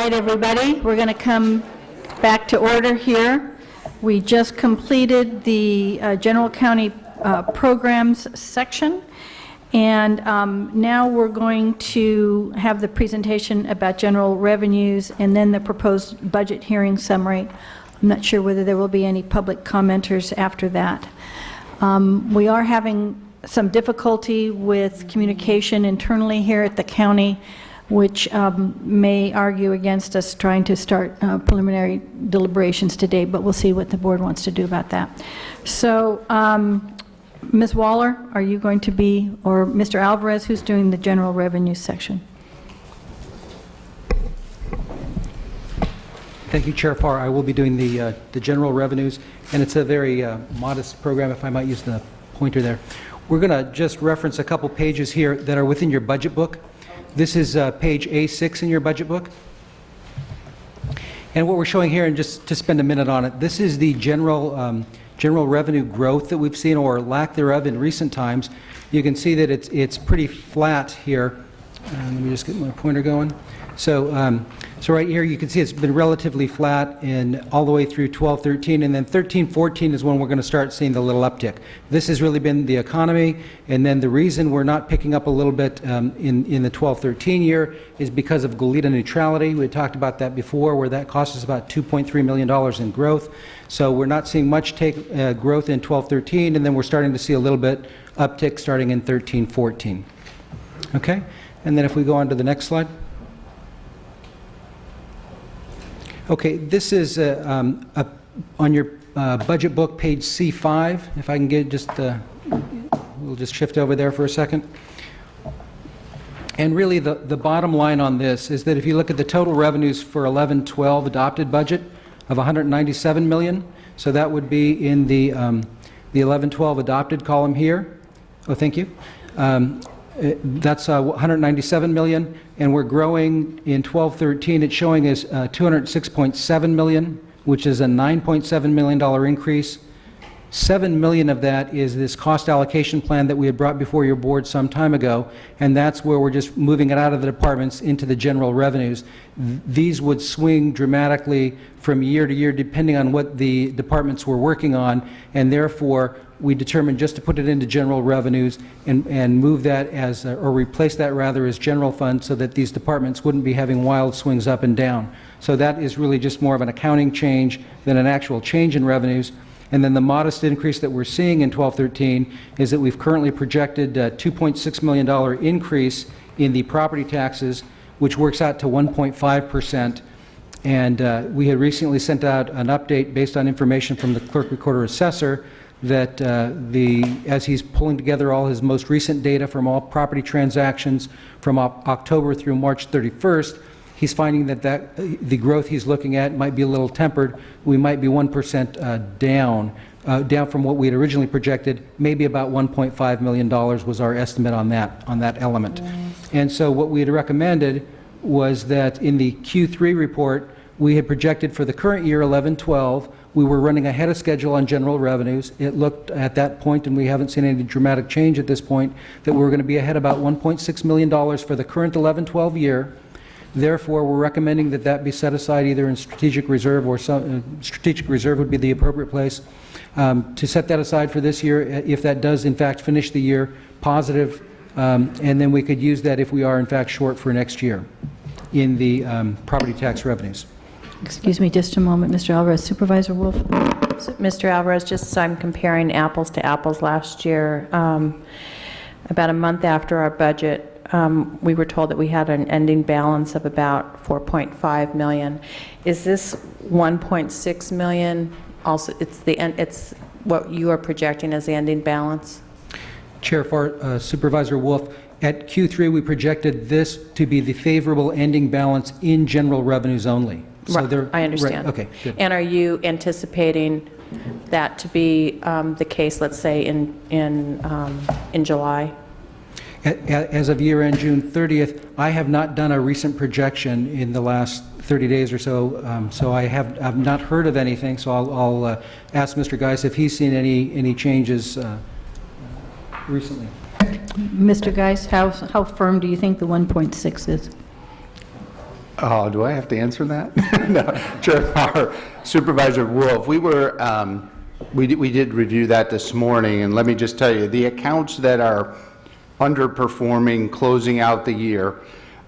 right, everybody, we're going to come back to order here. We just completed the General County Programs section, and now we're going to have the presentation about general revenues and then the proposed budget hearing summary. I'm not sure whether there will be any public commenters after that. We are having some difficulty with communication internally here at the county, which may argue against us trying to start preliminary deliberations today, but we'll see what the board wants to do about that. So, Ms. Waller, are you going to be, or Mr. Alvarez, who's doing the general revenue section? Thank you, Chair Farr. I will be doing the general revenues, and it's a very modest program, if I might use the pointer there. We're going to just reference a couple pages here that are within your budget book. This is page A6 in your budget book. And what we're showing here, and just to spend a minute on it, this is the general revenue growth that we've seen, or lack thereof, in recent times. You can see that it's pretty flat here. Let me just get my pointer going. So right here you can see it's been relatively flat all the way through 12-13, and then 13-14 is when we're going to start seeing the little uptick. This has really been the economy, and then the reason we're not picking up a little bit in the 12-13 year is because of Goleta neutrality. We talked about that before, where that cost us about $2.3 million in growth. So we're not seeing much growth in 12-13, and then we're starting to see a little bit uptick starting in 13-14. Okay, and then if we go on to the next slide. Okay, this is on your budget book, page C5. If I can get we'll just shift over there for a second. And really the bottom line on this is that if you look at the total revenues for 11-12 adopted budget of $197 million, so that would be in the 11-12 adopted column here. Oh, thank you. That's $197 million, and we're growing in 12-13. It's showing as $206.7 million, which is a $9.7 million increase. $7 million of that is this cost allocation plan that we had brought before your board some time ago, and that's where we're just moving it out of the departments into the general revenues. These would swing dramatically from year to year depending on what the departments were working on, and therefore we determined just to put it into general revenues and move that as, or replace that rather, as general fund, so that these departments wouldn't be having wild swings up and down. So that is really just more of an accounting change than an actual change in revenues. And then the modest increase that we're seeing in 12-13 is that we've currently projected a $2.6 million increase in the property taxes, which works out to 1.5%. And we had recently sent out an update based on information from the clerk recorder assessor that as he's pulling together all his most recent data from all property transactions from October through March 31st, he's finding that the growth he's looking at might be a little tempered. We might be 1% down from what we had originally projected. Maybe about $1.5 million was our estimate on that element. And so what we had recommended was that in the Q3 report, we had projected for the current year, 11-12, we were running ahead of schedule on general revenues. It looked at that point, and we haven't seen any dramatic change at this point, that we were going to be ahead about $1.6 million for the current 11-12 year. Therefore, we're recommending that that be set aside either in strategic reserve, or strategic reserve would be the appropriate place to set that aside for this year, if that does in fact finish the year positive, and then we could use that if we are in fact short for next year in the property tax revenues. Excuse me just a moment, Mr. Alvarez. Supervisor Wolf? Mr. Alvarez, just I'm comparing apples to apples. Last year, about a month after our budget, we were told that we had an ending balance of about $4.5 million. Is this $1.6 million also, it's what you are projecting as the ending balance? Chair Farr, Supervisor Wolf, at Q3 we projected this to be the favorable ending balance in general revenues only. So right, I understand. Right, okay, good. And are you anticipating that to be the case, let's say, in July? As of year-end June 30th, I have not done a recent projection in the last 30 days or so, so I've not heard of anything, so I'll ask Mr. Geis if he's seen any changes recently. Mr. Geis, how firm do you think the 1.6 is? Oh, do I have to answer that? No, Chair, Supervisor Wolf, we did review that this morning, and let me just tell you, the accounts that are underperforming closing out the year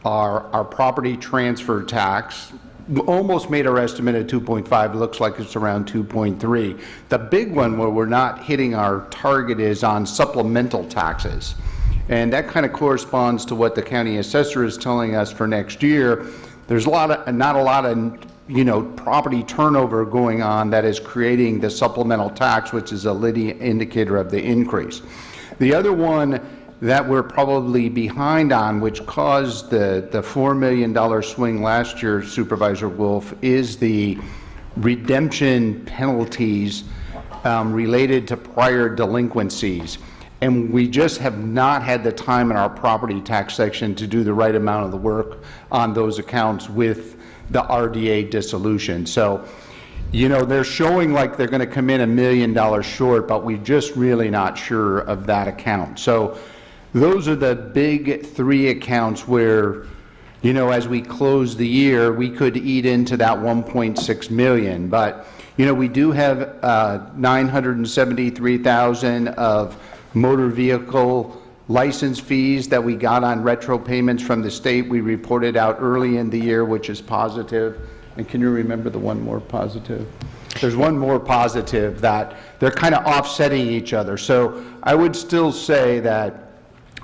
are our property transfer tax. We almost made our estimate at 2.5, looks like it's around 2.3. The big one where we're not hitting our target is on supplemental taxes. And that kind of corresponds to what the county assessor is telling us for next year. There's not a lot of, property turnover going on that is creating the supplemental tax, which is a leading indicator of the increase. The other one that we're probably behind on, which caused the $4 million swing last year, Supervisor Wolf, is the redemption penalties related to prior delinquencies. And we just have not had the time in our property tax section to do the right amount of the work on those accounts with the RDA dissolution. So, they're showing like they're going to come in $1 million short, but we're just really not sure of that account. So those are the big three accounts where, as we close the year, we could eat into that 1.6 million. But, we do have 973,000 of motor vehicle license fees that we got on retro payments from the state. We reported out early in the year, which is positive. And can you remember the one more positive? There's one more positive that they're kind of offsetting each other. So I would still say that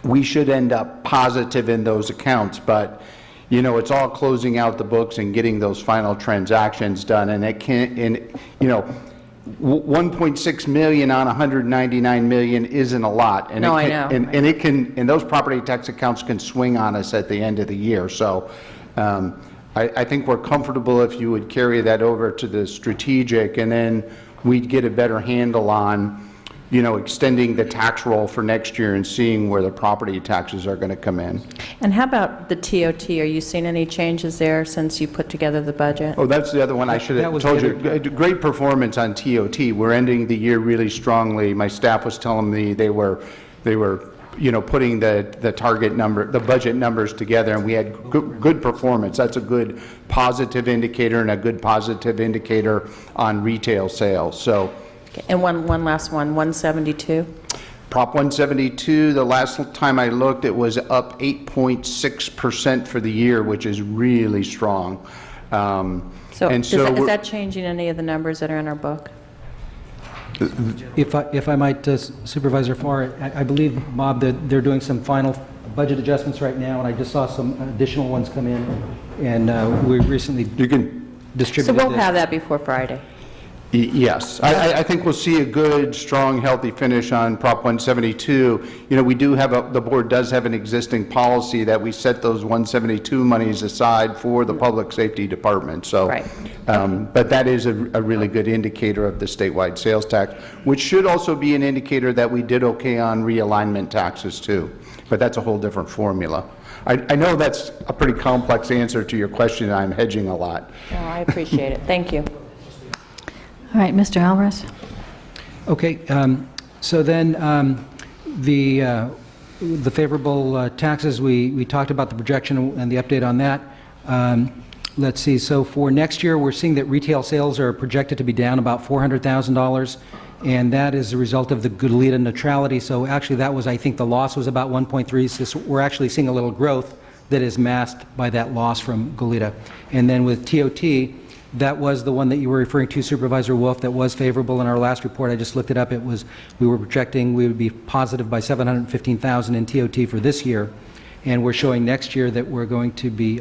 we should end up positive in those accounts, but it's all closing out the books and getting those final transactions done. And it can't, 1.6 million on 199 million isn't a lot. And No, it I can, know. and those property tax accounts can swing on us at the end of the year. So I think we're comfortable if you would carry that over to the strategic, and then we'd get a better handle on, extending the tax roll for next year and seeing where the property taxes are going to come in. And how about the TOT? Are you seeing any changes there since you put together the budget? Oh, that's the other one I should That have was told the you. Great performance on TOT. We're ending the year really strongly. My staff was telling me they were putting the target number, the budget numbers together, and we had good performance. That's a good positive indicator and a good positive indicator on retail sales. So. Okay, and one last one, 172? Prop 172, the last time I looked, it was up 8.6% for the year, which is really strong. So and is we're- that changing any of the numbers that are in our book? If I might, Supervisor Farr, I believe, Bob, that they're doing some final budget adjustments right now, and I just saw some additional ones come in, and we recently You can So distributed we'll this. have that before Friday. Yes, I think we'll see a good, strong, healthy finish on Prop 172. We do have the board does have an existing policy that we set those 172 monies aside for the public safety department. So, Right. but that is a really good indicator of the statewide sales tax, which should also be an indicator that we did okay on realignment taxes too. But that's a whole different formula. I know that's a pretty complex answer to your question, and I'm hedging a lot. Oh, I appreciate it. Thank you. All right, Mr. Alvarez? Okay, so then the favorable taxes, we talked about the projection and the update on that. Let's see, so for next year, we're seeing that retail sales are projected to be down about $400,000, and that is a result of the Goleta neutrality. So actually, that was, I think the loss was about 1.3, so we're actually seeing a little growth that is masked by that loss from Goleta. And then with TOT, that was the one that you were referring to, Supervisor Wolf, that was favorable in our last report. I just looked it up. It was, we were projecting we would be positive by $715,000 in TOT for this year, and we're showing next year that we're going to be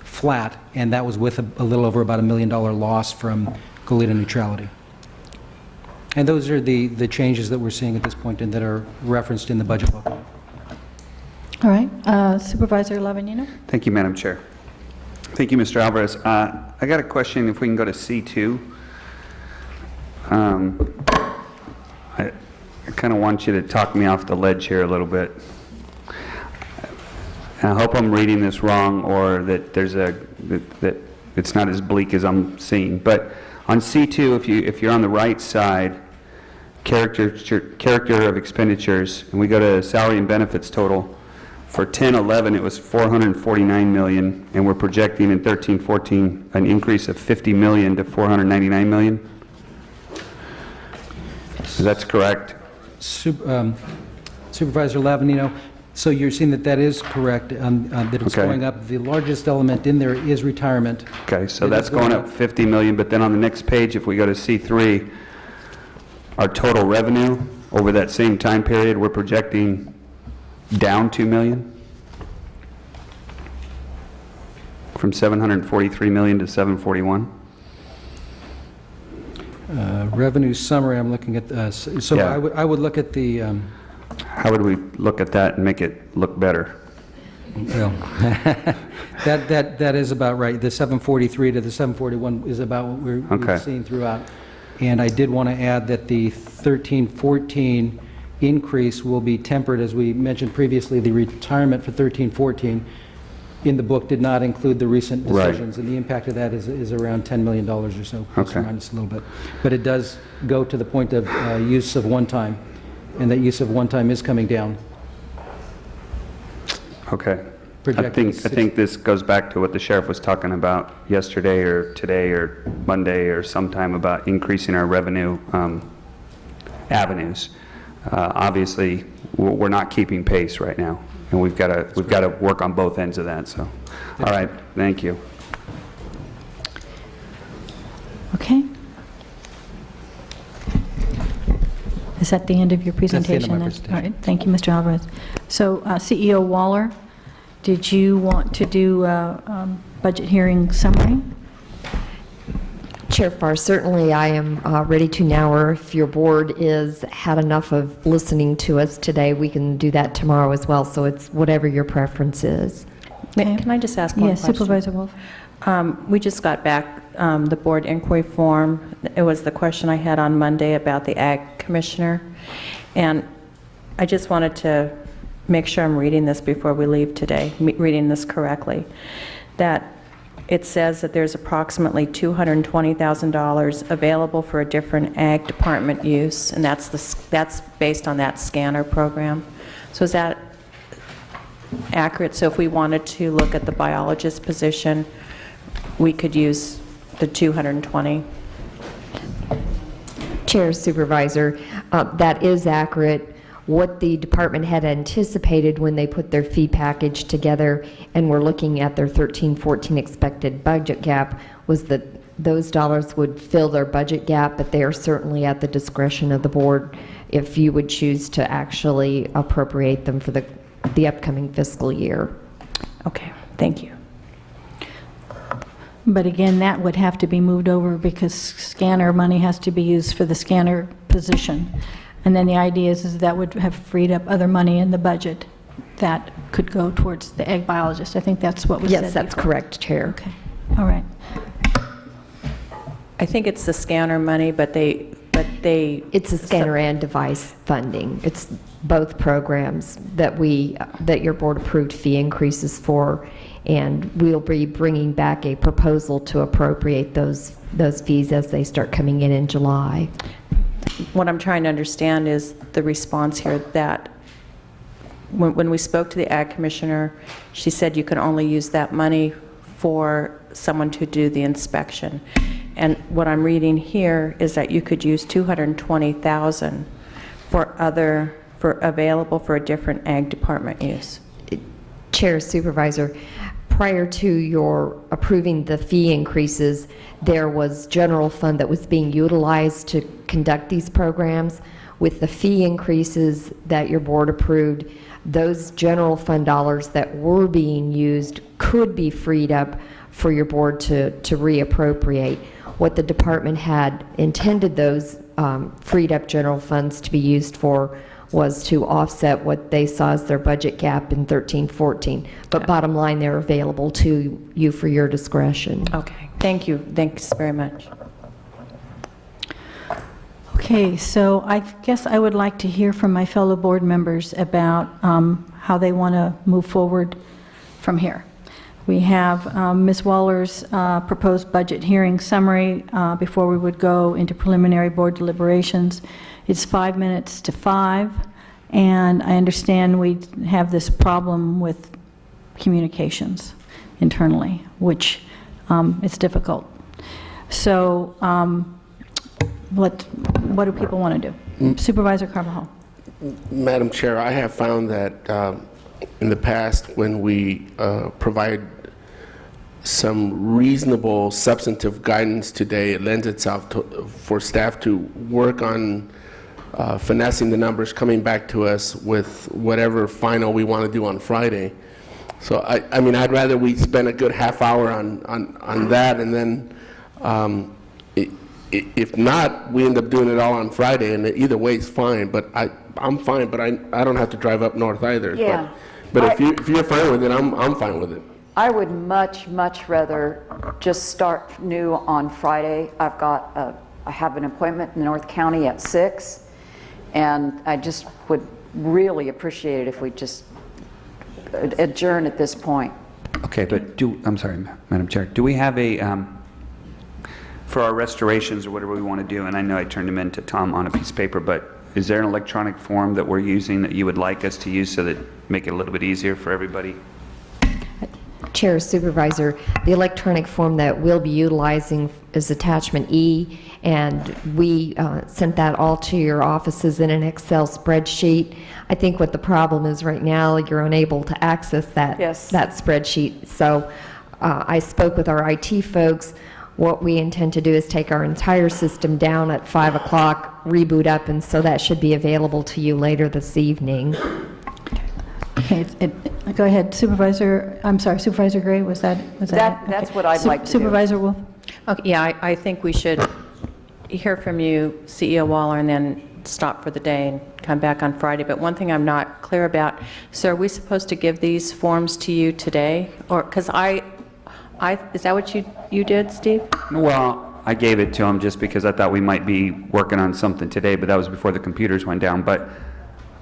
flat, and that was with a little over about $1 million loss from Goleta neutrality. And those are the changes that we're seeing at this point and that are referenced in the budget book. All right, Supervisor Lavanino? Thank you, Madam Chair. Thank you, Mr. Alvarez. I got a question, if we can go to C2. I kind of want you to talk me off the ledge here a little bit. And I hope I'm reading this wrong, or that that it's not as bleak as I'm seeing. But on C2, if you're on the right side, character of expenditures, and we go to salary and benefits total, For 10-11, it was 449 million, and we're projecting in 13-14 an increase of 50 million to 499 million? That's correct? Supervisor Lavanino, so you're seeing that that is correct, that it's Okay. going up. The largest element in there is retirement. Okay, so It that's is going going up up. 50 million, but then on the next page, if we go to C3, our total revenue over that same time period, we're projecting down 2 million? From 743 million to 741? Revenue summary, I'm looking at, so Yeah. I would look at the, How would we look at that and make it look better? well, that is about right. The 743 to the 741 is about what Okay. we've seen throughout. And I did want to add that the 13-14 increase will be tempered, as we mentioned previously, the retirement for 13-14 in the book did not include the recent Right. decisions, and the impact of that is around $10 million or so, plus or Okay. minus a little bit. But it does go to the point of use of one-time, and that use of one-time is coming down. Okay. Projected I think this goes back to what the sheriff was talking about yesterday or today or Monday or sometime about increasing our revenue avenues. Obviously, we're not keeping pace right now, and we've got to work on both ends of that, so. All right, thank you. Okay. Is that the end of your That's the end of presentation? my then? presentation. All right, thank you, Mr. Alvarez. So CEO Waller, did you want to do a budget hearing summary? Chair Farr, certainly I am ready to now, or if your board is had enough of listening to us today, we can do that tomorrow as well, so it's whatever your preference is. Can I just ask one Yes, question? Supervisor Wolf. We just got back the board inquiry form. It was the question I had on Monday about the Ag Commissioner. And I just wanted to make sure I'm reading this before we leave today, reading this correctly. That it says that there's approximately $220,000 available for a different Ag Department use, and that's based on that scanner program. So is that accurate? So if we wanted to look at the biologist position, we could use the 220? Chair Supervisor, that is accurate. What the department had anticipated when they put their fee package together and were looking at their 13-14 expected budget gap was that those dollars would fill their budget gap, but they are certainly at the discretion of the board if you would choose to actually appropriate them for the upcoming fiscal year. Okay, thank you. But again, that would have to be moved over because scanner money has to be used for the scanner position. And then the idea is that would have freed up other money in the budget that could go towards the ag biologist. I think that's what was said Yes, that's before. correct, Chair. Okay, all right. I think it's the scanner money, but they. It's a scanner and device funding. It's both programs that your board approved fee increases for, and we'll be bringing back a proposal to appropriate those fees as they start coming in July. What I'm trying to understand is the response here that when we spoke to the Ag Commissioner, she said you can only use that money for someone to do the inspection. And what I'm reading here is that you could use $220,000 for available for a different Ag Department use. Chair, Supervisor, prior to your approving the fee increases, there was general fund that was being utilized to conduct these programs. With the fee increases that your board approved, those general fund dollars that were being used could be freed up for your board to reappropriate. What the department had intended those freed up general funds to be used for was to offset what they saw as their budget gap in 13-14. But bottom line, they're available to you for your discretion. Okay, thank you. Thanks very much. Okay, so I guess I would like to hear from my fellow board members about how they want to move forward from here. We have Ms. Waller's proposed budget hearing summary before we would go into preliminary board deliberations. It's 5 minutes to 5, and I understand we have this problem with communications internally, which is difficult. So what do people want to do? Supervisor Carvajal. Madam Chair, I have found that in the past, when we provide some reasonable substantive guidance today, it lends itself for staff to work on finessing the numbers, coming back to us with whatever final we want to do on Friday. So I mean, I'd rather we spend a good half hour on that, and then if not, we end up doing it all on Friday, and either way is fine. But I'm fine, but I don't have to drive up north either. Yeah. But if you're fine with it, I'm fine with it. I would much rather just start new on Friday. I have an appointment in North County at 6, and I just would really appreciate it if we just adjourn at this point. Okay, but I'm sorry, Madam Chair, do we have for our restorations or whatever we want to do, and I know I turned them in to Tom on a piece of paper, but is there an electronic form that we're using that you would like us to use so that make it a little bit easier for everybody? Chair, Supervisor, the electronic form that we'll be utilizing is attachment E, and we sent that all to your offices in an Excel spreadsheet. I think what the problem is right now, you're unable to access that, Yes. that spreadsheet. So I spoke with our IT folks. What we intend to do is take our entire system down at 5 o'clock, reboot up, and so that should be available to you later this evening. Okay, go ahead, Supervisor, I'm sorry, Supervisor Gray, was that it? That's Okay. what I'd like to do. Supervisor Wolf? Okay, yeah, I think we should hear from you, CEO Waller, and then stop for the day and come back on Friday. But one thing I'm not clear about, so are we supposed to give these forms to you today? Or, because is that what you did, Steve? Well, I gave it to him just because I thought we might be working on something today, but that was before the computers went down. But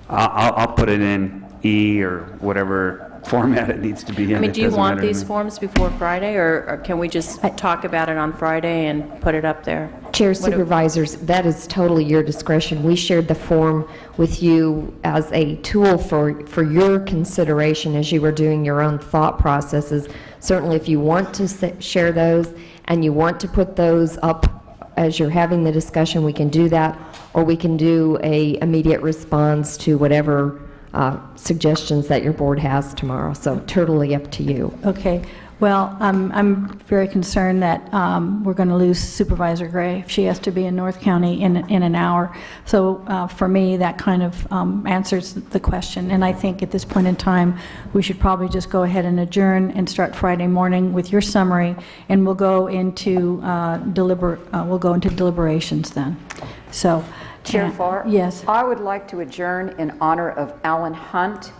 I'll put it in E or whatever format it needs to be in. I mean, It do you doesn't want matter to these me. forms before Friday, or can we just talk about it on Friday and put it up there? Chair, Supervisors, that is totally your discretion. We shared the form with you as a tool for your consideration as you were doing your own thought processes. Certainly, if you want to share those and you want to put those up as you're having the discussion, we can do that, or we can do a immediate response to whatever suggestions that your board has tomorrow. So totally up to you. Okay, well, I'm very concerned that we're going to lose Supervisor Gray if she has to be in North County in an hour. So for me, that kind of answers the question. And I think at this point in time, we should probably just go ahead and adjourn and start Friday morning with your summary, and we'll go into deliberations then. So. Chair Farr? Yes. I would like to adjourn in honor of Alan Hunt.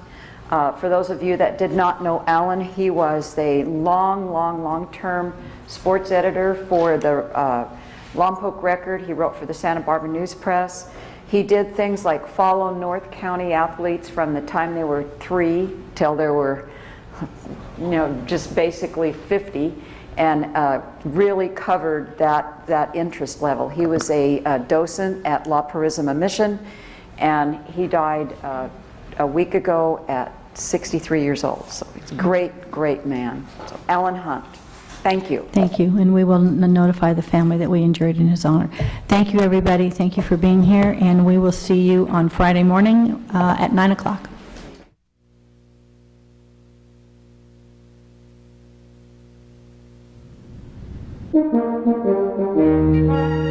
For those of you that did not know Alan, he was a long-term sports editor for the Lompoc Record. He wrote for the Santa Barbara News Press. He did things like follow North County athletes from the time they were 3 till they were, just basically 50. And really covered that interest level. He was a docent at La Purisima Mission, and he died a week ago at 63 years old. So he's a great man. So Alan Hunt, thank you. Thank you, and we will notify the family that we enjoyed in his honor. Thank you, everybody. Thank you for being here, and we will see you on Friday morning at 9 o'clock. Thank you.